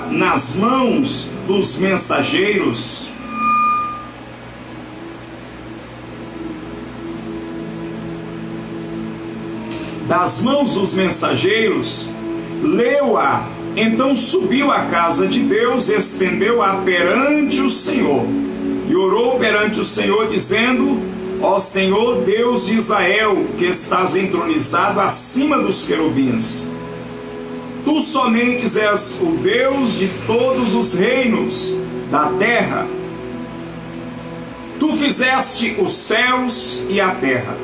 nas mãos dos mensageiros, leu-a, então subiu à casa de Deus, estendeu-a perante o Senhor, e orou perante o Senhor, dizendo: ó Senhor, Deus de Israel, que estás entronizado acima dos querubins, tu somente és o Deus de todos os reinos da terra. Tu fizeste os céus e a terra.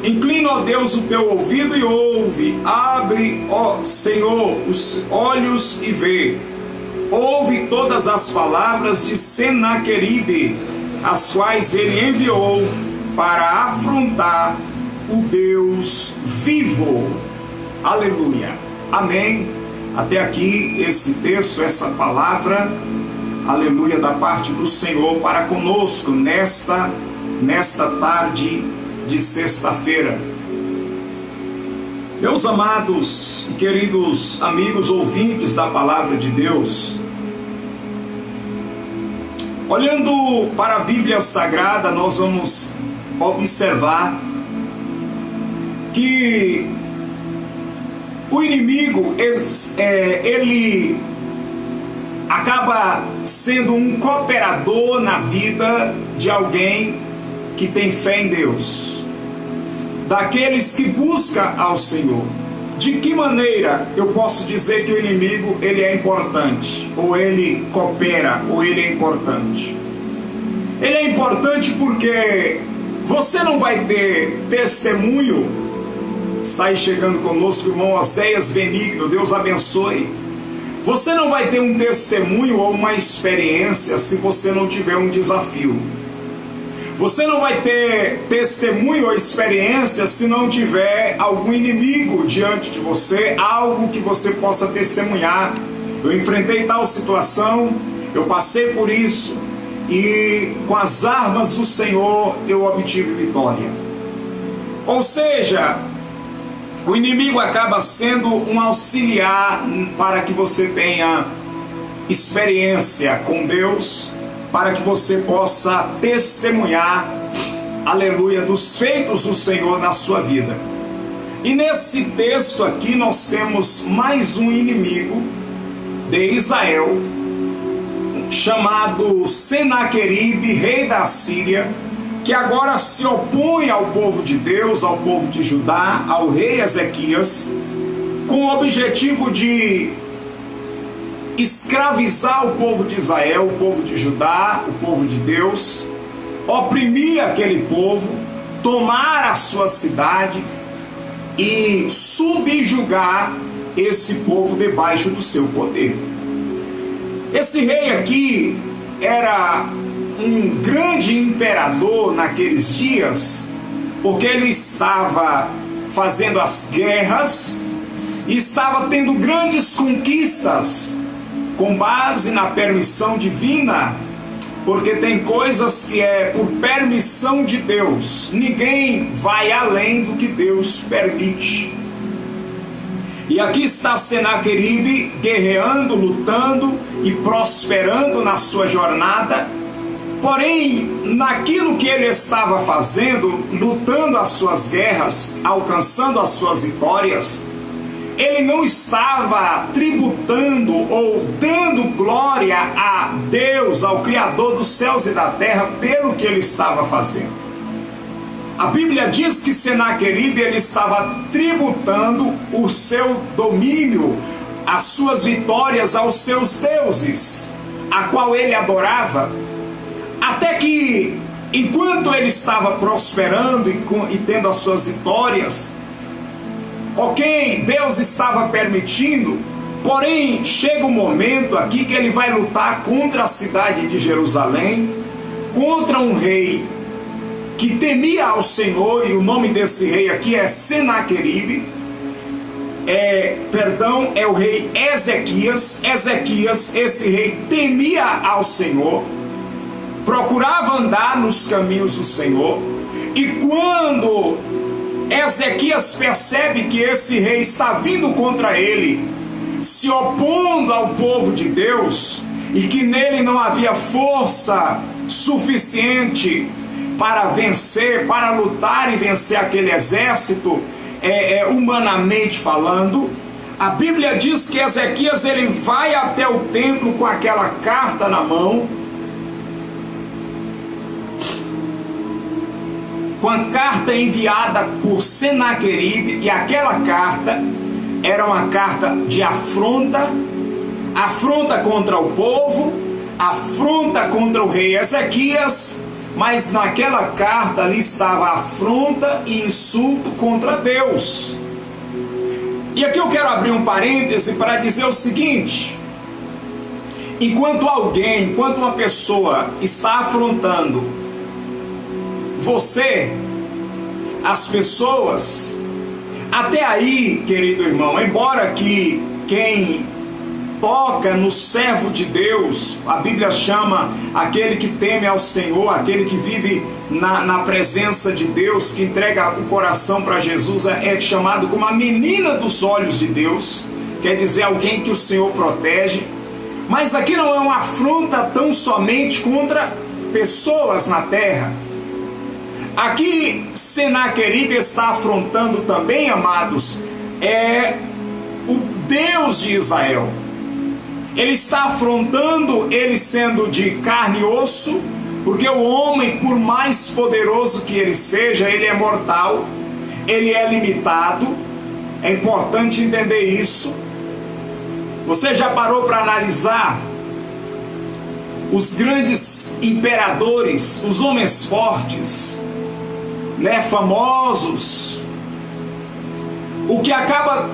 Inclina, ó Deus, o teu ouvido e ouve. Abre, ó Senhor, os olhos e vê. Ouve todas as palavras de Senaqueribe, as quais ele enviou para afrontar o Deus vivo. Aleluia. Amém. Até aqui esse texto, essa palavra, aleluia, da parte do Senhor para conosco nesta tarde de sexta-feira. Meus amados e queridos amigos ouvintes da palavra de Deus, olhando para a Bíblia Sagrada, nós vamos observar que o inimigo, ele acaba sendo um cooperador na vida de alguém que tem fé em Deus, daqueles que buscam ao Senhor. De que maneira eu posso dizer que o inimigo ele é importante, ou ele coopera, ou ele é importante? Ele é importante porque você não vai ter testemunho. Está aí chegando conosco o irmão Oséias Benigno, Deus abençoe. Você não vai ter um testemunho ou uma experiência se você não tiver um desafio. Você não vai ter testemunho ou experiência se não tiver algum inimigo diante de você, algo que você possa testemunhar. Eu enfrentei tal situação, eu passei por isso, e com as armas do Senhor eu obtive vitória. Ou seja, o inimigo acaba sendo um auxiliar para que você tenha experiência com Deus, para que você possa testemunhar, aleluia, dos feitos do Senhor na sua vida. E nesse texto aqui nós temos mais um inimigo de Israel, chamado Senaqueribe, rei da Síria, que agora se opõe ao povo de Deus, ao povo de Judá, ao rei Ezequias, com o objetivo de escravizar o povo de Israel, o povo de Judá, o povo de Deus, oprimir aquele povo, tomar a sua cidade e subjugar esse povo debaixo do seu poder. Esse rei aqui era um grande imperador naqueles dias, porque ele estava fazendo as guerras e estava tendo grandes conquistas com base na permissão divina, porque tem coisas que é por permissão de Deus, ninguém vai além do que Deus permite. E aqui está Senaqueribe guerreando, lutando e prosperando na sua jornada. Porém, naquilo que ele estava fazendo, lutando as suas guerras, alcançando as suas vitórias, ele não estava tributando ou dando glória a Deus, ao Criador dos céus e da terra, pelo que ele estava fazendo. A Bíblia diz que Senaqueribe ele estava tributando o seu domínio, as suas vitórias aos seus deuses, a qual ele adorava. Até que, enquanto ele estava prosperando e tendo as suas vitórias, ok, Deus estava permitindo, porém chega um momento aqui que ele vai lutar contra a cidade de Jerusalém, contra um rei que temia ao Senhor, e o nome desse rei aqui é Senaqueribe, é o rei Ezequias. Esse rei temia ao Senhor, procurava andar nos caminhos do Senhor, e quando Ezequias percebe que esse rei está vindo contra ele, se opondo ao povo de Deus, e que nele não havia força suficiente para vencer, para lutar e vencer aquele exército, humanamente falando, a Bíblia diz que Ezequias ele vai até o templo com aquela carta na mão, com a carta enviada por Senaqueribe, e aquela carta era uma carta de afronta contra o povo, afronta contra o rei Ezequias, mas naquela carta ali estava afronta e insulto contra Deus. E aqui eu quero abrir um parêntese para dizer o seguinte: enquanto uma pessoa está afrontando você, as pessoas, até aí, querido irmão, embora que quem toca no servo de Deus, a Bíblia chama aquele que teme ao Senhor, aquele que vive na presença de Deus, que entrega o coração para Jesus, é chamado como a menina dos olhos de Deus, quer dizer alguém que o Senhor protege. Mas aqui não é uma afronta tão somente contra pessoas na terra. Aqui Senaqueribe está afrontando também, amados, o Deus de Israel. Ele está afrontando ele sendo de carne e osso, porque o homem, por mais poderoso que ele seja, ele é mortal, ele é limitado. É importante entender isso. Você já parou para analisar os grandes imperadores, os homens fortes, famosos, o que acaba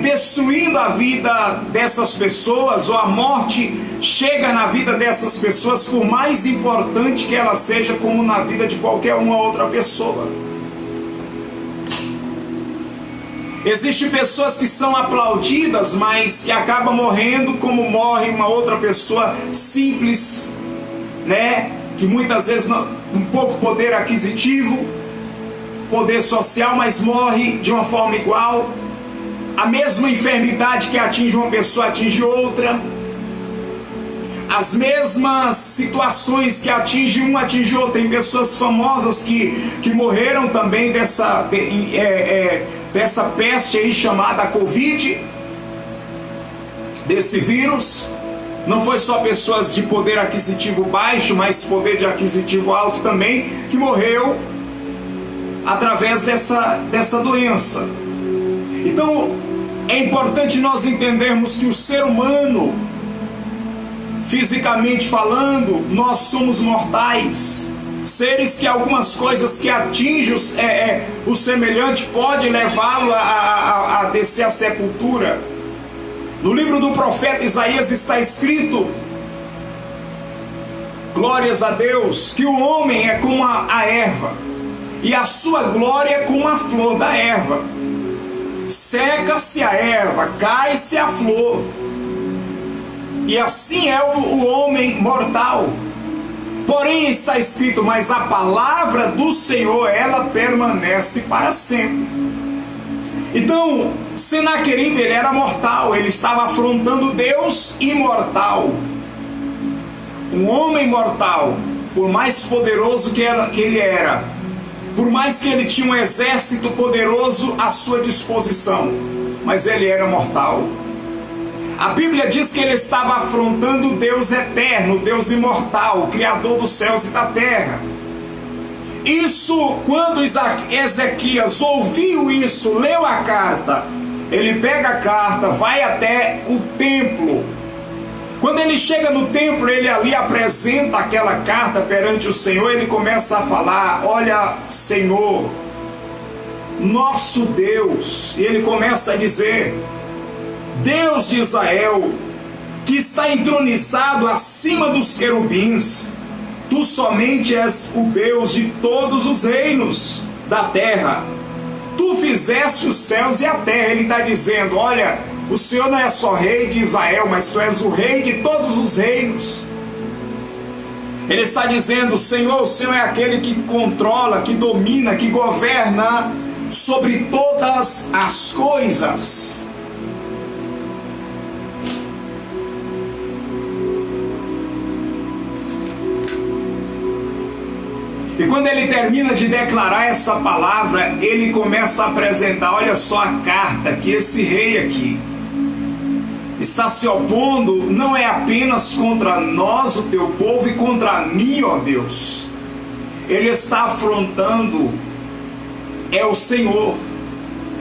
destruindo a vida dessas pessoas, ou a morte chega na vida dessas pessoas, por mais importante que ela seja, como na vida de qualquer uma outra pessoa. Existem pessoas que são aplaudidas, mas que acabam morrendo como morre uma outra pessoa simples, que muitas vezes não, com pouco poder aquisitivo, poder social, mas morre de uma forma igual. A mesma enfermidade que atinge uma pessoa atinge outra. As mesmas situações que atinge um atinge outro. Tem pessoas famosas que morreram também dessa peste aí chamada Covid, desse vírus. Não foi só pessoas de poder aquisitivo baixo, mas poder de aquisitivo alto também, que morreu através dessa doença. Então é importante nós entendermos que o ser humano, fisicamente falando, nós somos mortais, seres que algumas coisas que atingem o semelhante pode levá-lo a descer à sepultura. No livro do profeta Isaías está escrito, glórias a Deus, que o homem é como a erva, e a sua glória é como a flor da erva. Seca-se a erva, cai-se a flor, e assim é o homem mortal. Porém está escrito, mas a palavra do Senhor, ela permanece para sempre. Então, Senaqueribe, ele era mortal, ele estava afrontando Deus imortal. Um homem mortal, por mais poderoso que ele era, por mais que ele tinha um exército poderoso à sua disposição, mas ele era mortal. A Bíblia diz que ele estava afrontando o Deus eterno, Deus imortal, o Criador dos céus e da terra. Isso, quando Ezequias ouviu isso, leu a carta, ele pega a carta, vai até o templo. Quando ele chega no templo, ele ali apresenta aquela carta perante o Senhor, ele começa a falar, olha, Senhor, nosso Deus, e ele começa a dizer, Deus de Israel, que está entronizado acima dos querubins, tu somente és o Deus de todos os reinos da terra. Tu fizeste os céus e a terra. Ele está dizendo, olha, o Senhor não é só rei de Israel, mas tu és o rei de todos os reinos. Ele está dizendo, o Senhor é aquele que controla, que domina, que governa sobre todas as coisas. E quando ele termina de declarar essa palavra, ele começa a apresentar, olha só a carta que esse rei aqui está se opondo, não é apenas contra nós, o teu povo, e contra mim, ó Deus. Ele está afrontando o Senhor.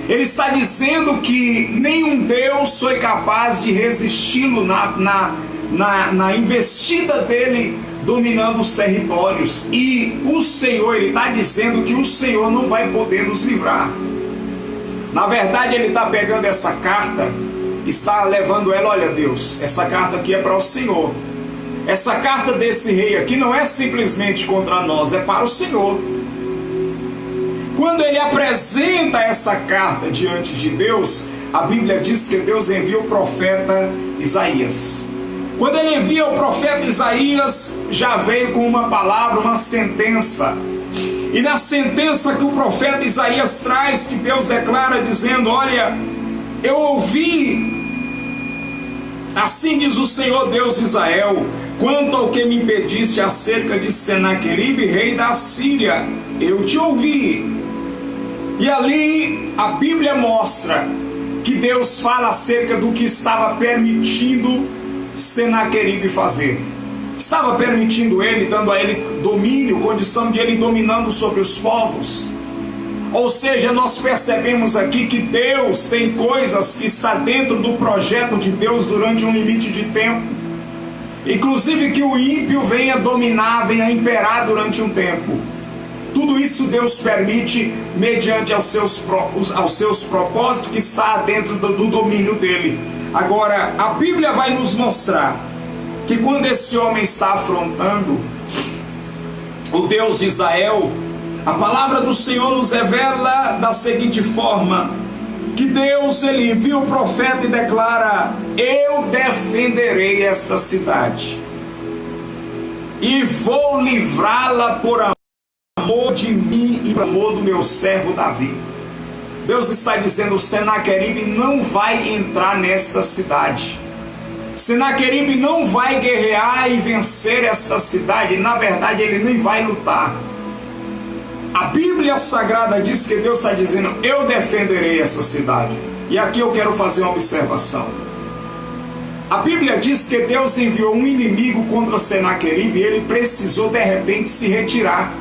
Ele está dizendo que nenhum Deus foi capaz de resisti-lo na investida dele, dominando os territórios. E o Senhor, ele está dizendo que o Senhor não vai poder nos livrar. Na verdade, ele está pegando essa carta, está levando ela, olha Deus, essa carta aqui é para o Senhor. Essa carta desse rei aqui não é simplesmente contra nós, é para o Senhor. Quando ele apresenta essa carta diante de Deus, a Bíblia diz que Deus envia o profeta Isaías. Quando ele envia o profeta Isaías, já veio com uma palavra, uma sentença. E na sentença que o profeta Isaías traz, que Deus declara dizendo, olha, eu ouvi, assim diz o Senhor Deus de Israel, quanto ao que me pediste acerca de Senaqueribe, rei da Síria, eu te ouvi. E ali a Bíblia mostra que Deus fala acerca do que estava permitindo Senaqueribe fazer. Estava permitindo ele, dando a ele domínio, condição de ele dominando sobre os povos. Ou seja, nós percebemos aqui que Deus tem coisas que está dentro do projeto de Deus durante um limite de tempo. Inclusive que o ímpio venha dominar, venha imperar durante um tempo. Tudo isso Deus permite mediante aos seus propósitos que está dentro do domínio dele. Agora, a Bíblia vai nos mostrar que quando esse homem está afrontando o Deus de Israel, a palavra do Senhor nos revela da seguinte forma, que Deus, ele envia o profeta e declara, eu defenderei essa cidade e vou livrá-la por amor de mim e por amor do meu servo Davi. Deus está dizendo, Senaqueribe não vai entrar nesta cidade. Senaqueribe não vai guerrear e vencer essa cidade. Na verdade, ele nem vai lutar. A Bíblia Sagrada diz que Deus está dizendo, eu defenderei essa cidade. E aqui eu quero fazer uma observação. A Bíblia diz que Deus enviou um inimigo contra Senaqueribe e ele precisou de repente se retirar.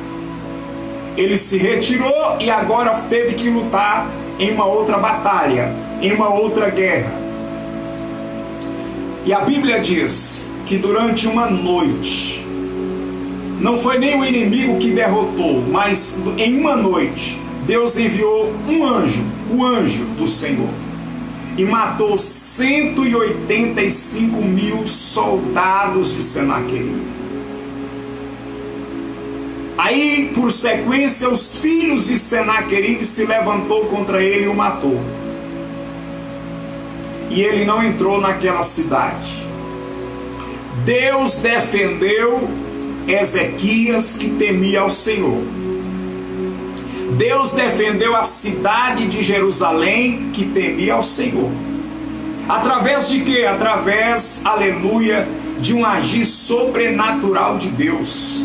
Ele se retirou e agora teve que lutar em uma outra batalha, em uma outra guerra. E a Bíblia diz que durante uma noite, não foi nem o inimigo que derrotou, mas em uma noite, Deus enviou um anjo, o anjo do Senhor, e matou 185.000 soldados de Senaqueribe. Aí, por sequência, os filhos de Senaqueribe se levantou contra ele e o matou. E ele não entrou naquela cidade. Deus defendeu Ezequias, que temia ao Senhor. Deus defendeu a cidade de Jerusalém, que temia ao Senhor. Através de quê? Através, aleluia, de um agir sobrenatural de Deus.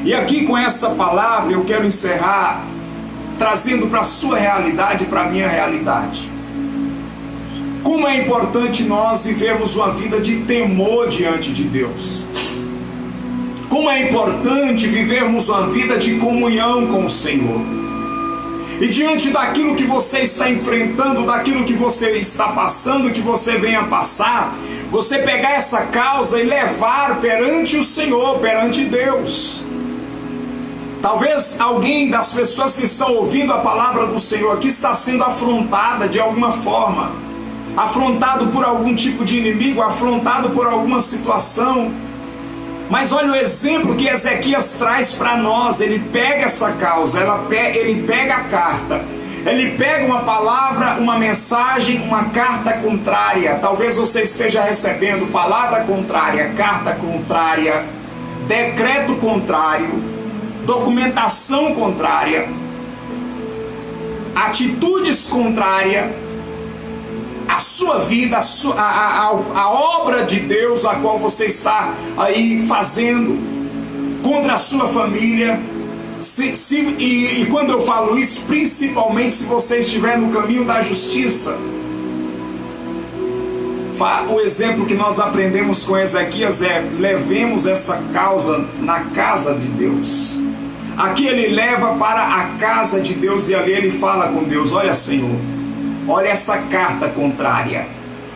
E aqui com essa palavra eu quero encerrar trazendo para a sua realidade e para a minha realidade. Como é importante nós vivermos uma vida de temor diante de Deus. Como é importante vivermos uma vida de comunhão com o Senhor. E diante daquilo que você está enfrentando, daquilo que você está passando, que você venha passar, você pegar essa causa e levar perante o Senhor, perante Deus. Talvez alguém das pessoas que estão ouvindo a palavra do Senhor aqui está sendo afrontada de alguma forma, afrontado por algum tipo de inimigo, afrontado por alguma situação. Mas olha o exemplo que Ezequias traz para nós. Ele pega essa causa, ele pega a carta, ele pega uma palavra, uma mensagem, uma carta contrária. Talvez você esteja recebendo palavra contrária, carta contrária, decreto contrário, documentação contrária, atitudes contrárias à sua vida, a obra de Deus a qual você está aí fazendo, contra a sua família, E quando eu falo isso, principalmente se você estiver no caminho da justiça. O exemplo que nós aprendemos com Ezequias é: levemos essa causa na casa de Deus. Aqui ele leva para a casa de Deus e ali ele fala com Deus: olha, Senhor, olha essa carta contrária,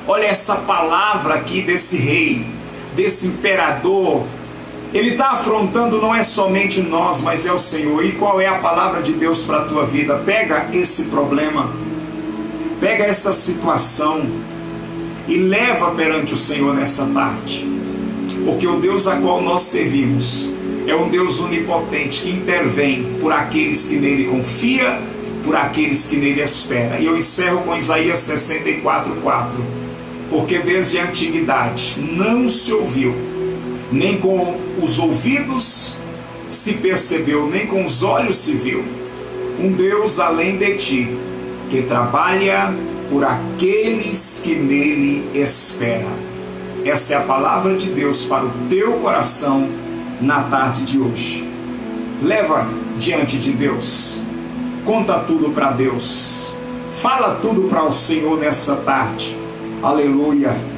olha essa palavra aqui desse rei, desse imperador. Ele está afrontando não é somente nós, mas é o Senhor. E qual é a palavra de Deus para a tua vida? Pega esse problema, pega essa situação e leva perante o Senhor nessa tarde. Porque o Deus a qual nós servimos é um Deus onipotente que intervém por aqueles que nele confiam, por aqueles que nele esperam. E eu encerro com Isaías 64:4. Porque desde a antiguidade não se ouviu, nem com os ouvidos se percebeu, nem com os olhos se viu, um Deus além de ti, que trabalha por aqueles que nele esperam. Essa é a palavra de Deus para o teu coração na tarde de hoje. Leva diante de Deus, conta tudo para Deus, fala tudo para o Senhor nessa tarde. Aleluia.